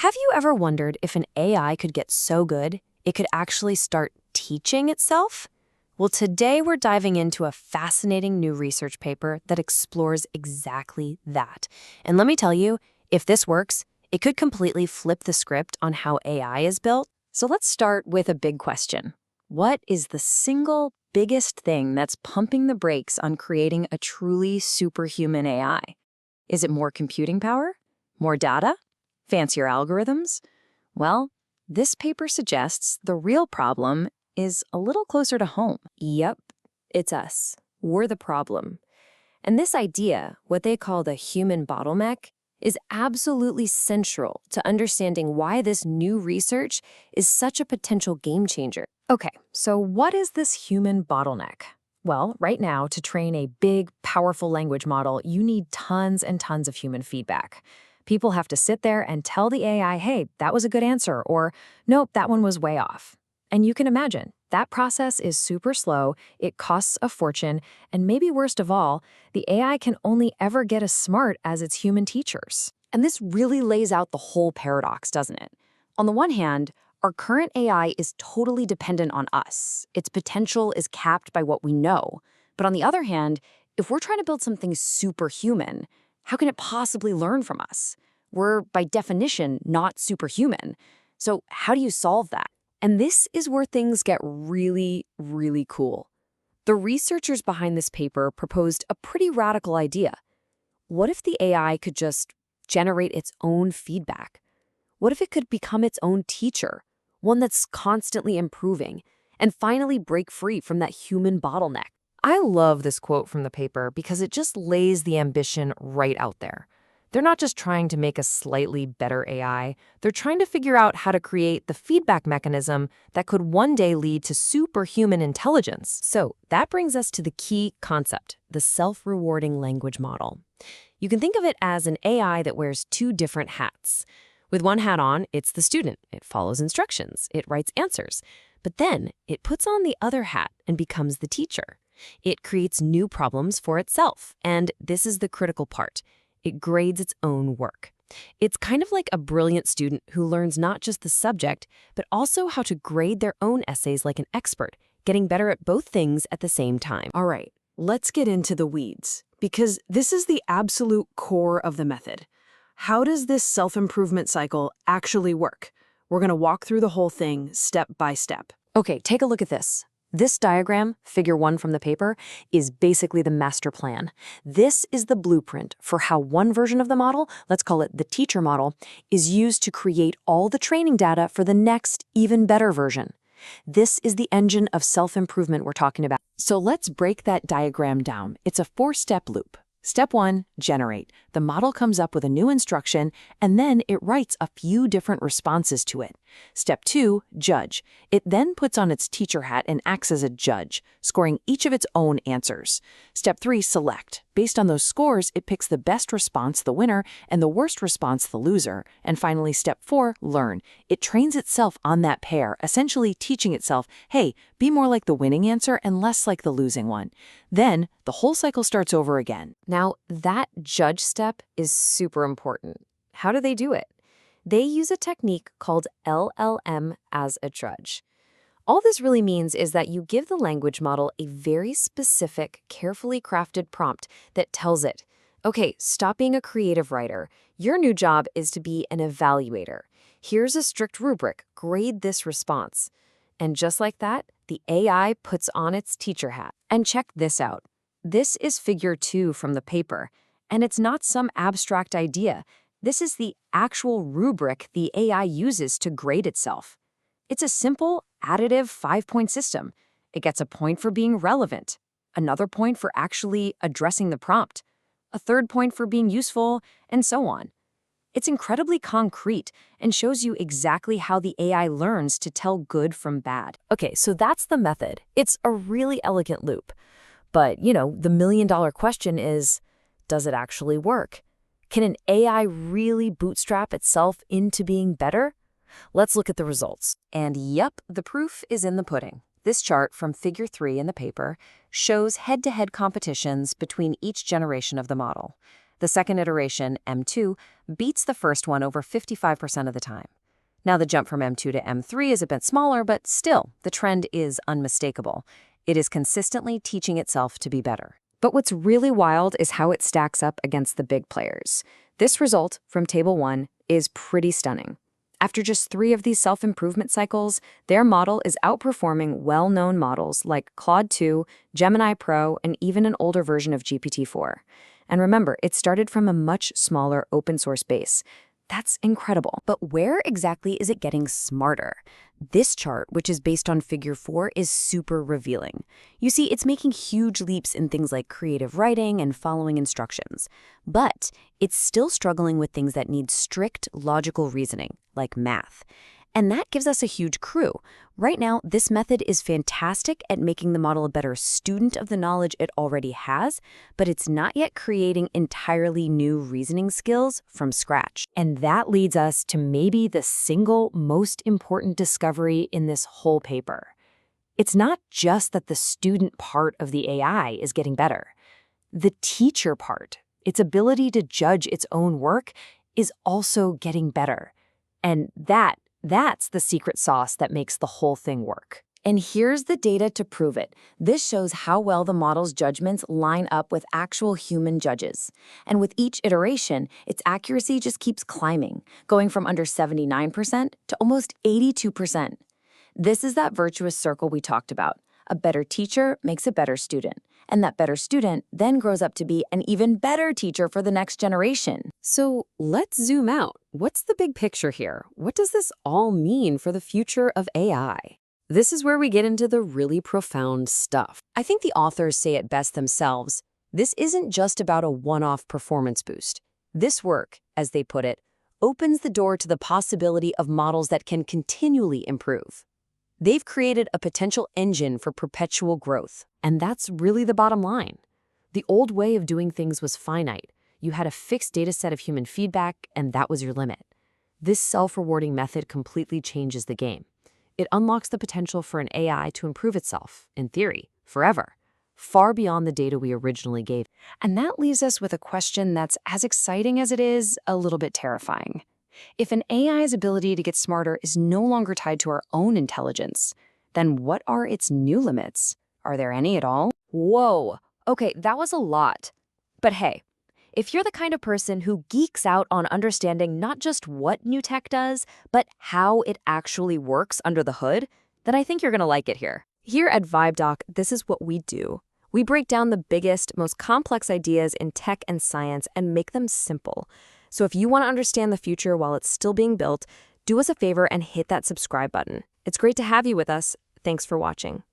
Have you ever wondered if an AI could get so good it could actually start teaching itself? Well, today we're diving into a fascinating new research paper that explores exactly that. And let me tell you, if this works, it could completely flip the script on how AI is built. So let's start with a big question. What is the single biggest thing that's pumping the brakes on creating a truly superhuman AI? Is it more computing power? More data? Fancier algorithms? Well, this paper suggests the real problem is a little closer to home. Yep, it's us. We're the problem. And this idea, what they call the human bottleneck, is absolutely central to understanding why this new research is such a potential game changer. Okay, so what is this human bottleneck? Well, right now, to train a big, powerful language model, you need tons and tons of human feedback. People have to sit there and tell the AI, hey, that was a good answer, or nope, that one was way off. And you can imagine, that process is super slow, it costs a fortune, and maybe worst of all, the AI can only ever get as smart as its human teachers. And this really lays out the whole paradox, doesn't it? On the one hand, our current AI is totally dependent on us. Its potential is capped by what we know. But on the other hand, if we're trying to build something superhuman, how can it possibly learn from us? We're, by definition, not superhuman. So how do you solve that? And this is where things get really, really cool. The researchers behind this paper proposed a pretty radical idea. What if the AI could just generate its own feedback? What if it could become its own teacher, one that's constantly improving, and finally break free from that human bottleneck? I love this quote from the paper because it just lays the ambition right out there. They're not just trying to make a slightly better AI, they're trying to figure out how to create the feedback mechanism that could one day lead to superhuman intelligence. So that brings us to the key concept, the self-rewarding language model. You can think of it as an AI that wears two different hats. With one hat on, it's the student. It follows instructions. It writes answers. But then it puts on the other hat and becomes the teacher. It creates new problems for itself. And this is the critical part. It grades its own work. It's kind of like a brilliant student who learns not just the subject, but also how to grade their own essays like an expert, getting better at both things at the same time. All right, let's get into the weeds, because this is the absolute core of the method. How does this self-improvement cycle actually work? We're going to walk through the whole thing step by step. Okay, take a look at this. This diagram, figure 1 from the paper, is basically the master plan. This is the blueprint for how one version of the model, let's call it the teacher model, is used to create all the training data for the next, even better version. This is the engine of self-improvement we're talking about. So let's break that diagram down. It's a 4-step loop. Step 1, generate. The model comes up with a new instruction, and then it writes a few different responses to it. Step 2, judge. It then puts on its teacher hat and acts as a judge, scoring each of its own answers. Step 3, select. Based on those scores, it picks the best response, the winner, and the worst response, the loser. And finally, step 4, learn. It trains itself on that pair, essentially teaching itself, hey, be more like the winning answer and less like the losing one. Then, the whole cycle starts over again. Now, that judge step is super important. How do they do it? They use a technique called LLM as a judge. All this really means is that you give the language model a very specific, carefully crafted prompt that tells it, okay, stop being a creative writer. Your new job is to be an evaluator. Here's a strict rubric. Grade this response. And just like that, the AI puts on its teacher hat. And check this out. This is figure 2 from the paper, and it's not some abstract idea. This is the actual rubric the AI uses to grade itself. It's a simple, additive 5-point system. It gets a point for being relevant, another point for actually addressing the prompt, a third point for being useful, and so on. It's incredibly concrete and shows you exactly how the AI learns to tell good from bad. Okay, so that's the method. It's a really elegant loop. But, the million-dollar question is, does it actually work? Can an AI really bootstrap itself into being better? Let's look at the results. And yep, the proof is in the pudding. This chart from figure 3 in the paper shows head-to-head competitions between each generation of the model. The second iteration, M2, beats the first one over 55% of the time. Now the jump from M2 to M3 is a bit smaller, but still, the trend is unmistakable. It is consistently teaching itself to be better. But what's really wild is how it stacks up against the big players. This result from Table 1 is pretty stunning. After just 3 of these self-improvement cycles, their model is outperforming well-known models like Claude 2, Gemini Pro, and even an older version of GPT-4. And remember, it started from a much smaller open-source base. That's incredible. But where exactly is it getting smarter? This chart, which is based on Figure 4, is super revealing. You see, it's making huge leaps in things like creative writing and following instructions. But it's still struggling with things that need strict logical reasoning, like math. And that gives us a huge clue. Right now, this method is fantastic at making the model a better student of the knowledge it already has, but it's not yet creating entirely new reasoning skills from scratch. And that leads us to maybe the single most important discovery in this whole paper. It's not just that the student part of the AI is getting better. The teacher part, its ability to judge its own work, is also getting better. And that's the secret sauce that makes the whole thing work. And here's the data to prove it. This shows how well the model's judgments line up with actual human judges. And with each iteration, its accuracy just keeps climbing, going from under 79% to almost 82%. This is that virtuous circle we talked about. A better teacher makes a better student. And that better student then grows up to be an even better teacher for the next generation. So let's zoom out. What's the big picture here? What does this all mean for the future of AI? This is where we get into the really profound stuff. I think the authors say it best themselves. This isn't just about a one-off performance boost. This work, as they put it, opens the door to the possibility of models that can continually improve. They've created a potential engine for perpetual growth. And that's really the bottom line. The old way of doing things was finite. You had a fixed data set of human feedback, and that was your limit. This self-rewarding method completely changes the game. It unlocks the potential for an AI to improve itself, in theory, forever, far beyond the data we originally gave. And that leaves us with a question that's as exciting as it is a little bit terrifying. If an AI's ability to get smarter is no longer tied to our own intelligence, then what are its new limits? Are there any at all? Whoa, okay, that was a lot. But hey, if you're the kind of person who geeks out on understanding not just what new tech does, but how it actually works under the hood, then I think you're gonna like it here. Here at VibeDoc, this is what we do. We break down the biggest, most complex ideas in tech and science and make them simple. So if you want to understand the future while it's still being built, do us a favor and hit that subscribe button. It's great to have you with us. Thanks for watching.